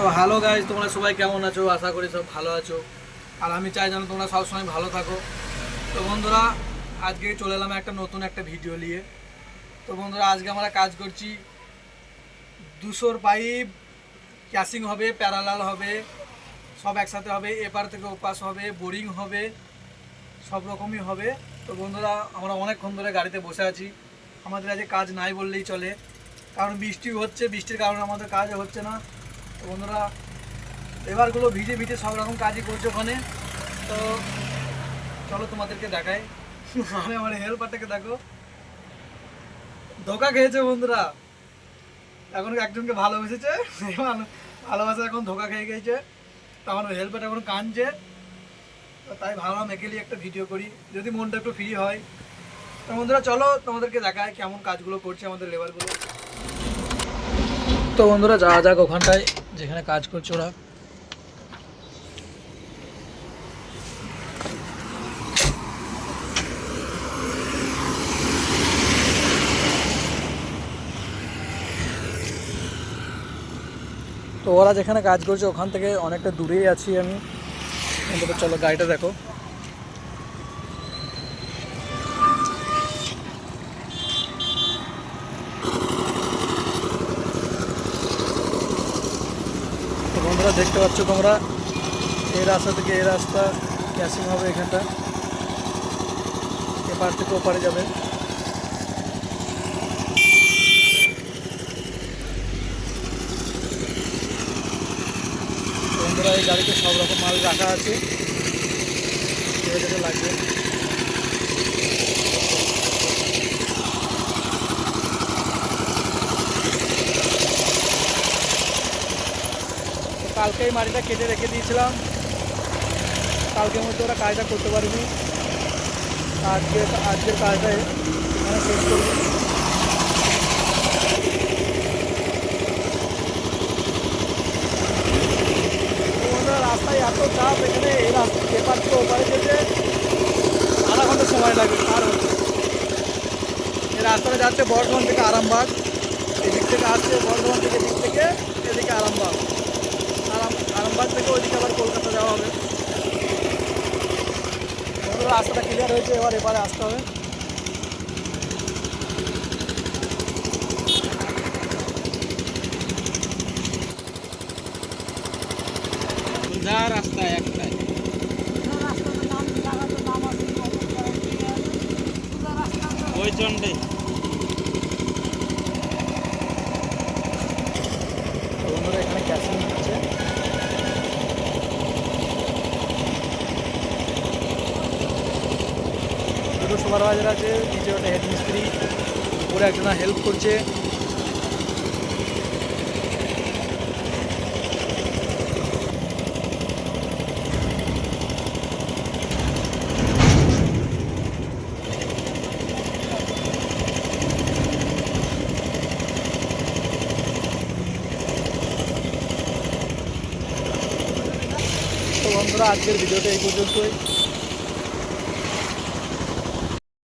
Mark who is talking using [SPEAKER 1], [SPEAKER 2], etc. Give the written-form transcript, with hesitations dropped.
[SPEAKER 1] তো hello guys, তোমরা সবাই কেমন আছো? আশা করি সব ভালো আছো। আর আমি চাই যেন তোমরা সবসময় ভালো থাকো। তো বন্ধুরা, আজকে চলে এলাম নতুন একটা ভিডিও নিয়ে। তো বন্ধুরা, আজকে আমরা কাজ করছি 200 পাইপ ক্যাসিং হবে, প্যারালাল হবে, সব একসাথে হবে, এপার থেকে ওপাশ হবে, বোরিং হবে, সব রকমই হবে। তো বন্ধুরা, আমরা অনেকক্ষণ ধরে গাড়িতে বসে আছি। আমাদের আজকে কাজ নাই বললেই চলে, কারণ বৃষ্টি হচ্ছে, বৃষ্টির কারণে আমাদের কাজ হচ্ছে না। তো বন্ধুরা, লেবারগুলো ভিজে ভিজে সব রকম কাজই করছে ওখানে। তো চলো তোমাদেরকে দেখাই। আমি আমার হেল্পারটাকে দেখো, ধোকা খেয়েছে বন্ধুরা। এখন একজনকে ভালোবেসেছে, ভালোবাসা এখন ধোকা খেয়ে গেছে। তো আমার হেল্পারটা এখন কাঁদছে। তো তাই ভাবলাম একেলি একটা ভিডিও করি, যদি মনটা একটু ফ্রি হয়। তো বন্ধুরা চলো তোমাদেরকে দেখায় কেমন কাজগুলো করছে আমাদের লেবারগুলো। তো বন্ধুরা, যাওয়া যাক ওখানটায় যেখানে কাজ করছে ওরা। তো ওরা যেখানে কাজ করছে ওখান থেকে অনেকটা দূরেই আছি আমি। অন্তত চলো গাড়িটা দেখো। তো বন্ধুরা, দেখতে পাচ্ছ তোমরা, এই রাস্তা থেকে এই রাস্তা ক্যাসিং হবে এখানটা, এপার থেকে ওপারে যাবে। বন্ধুরা, এই গাড়িতে সব রকম মাল রাখা আছে, যেটা যেটা লাগবে। কালকেই মাটিটা কেটে রেখে দিয়েছিলাম, কালকের মধ্যে ওরা কাজটা করতে পারিনি। আজকের কাজটা এখানে শেষ করবো। রাস্তায় এত চাপ এখানে, এই রাস্তা এপার থেকে ওপারে যেতে আধা ঘন্টা সময় লাগবে পার হচ্ছে। এই রাস্তাটা যাচ্ছে বর্ধমান থেকে আরামবাগ, এদিক থেকে আসছে বর্ধমান থেকে দিক থেকে এদিকে আরামবাগ, আরামবাগ থেকে ওইদিকে আবার কলকাতা যাওয়া হবে। রাস্তাটা ক্লিয়ার হয়েছে, এবার এবারে আসতে হবে। রাস্তা একটাই, ওই চন্ডে। এখানে ক্যাসিং হচ্ছে। দুটো সুপারভাইজার আছে, নিচে ওটা হেড মিস্ত্রি, উপরে একজনা হেল্প করছে। তো বন্ধুরা, আজকের ভিডিওটা এই পর্যন্তই।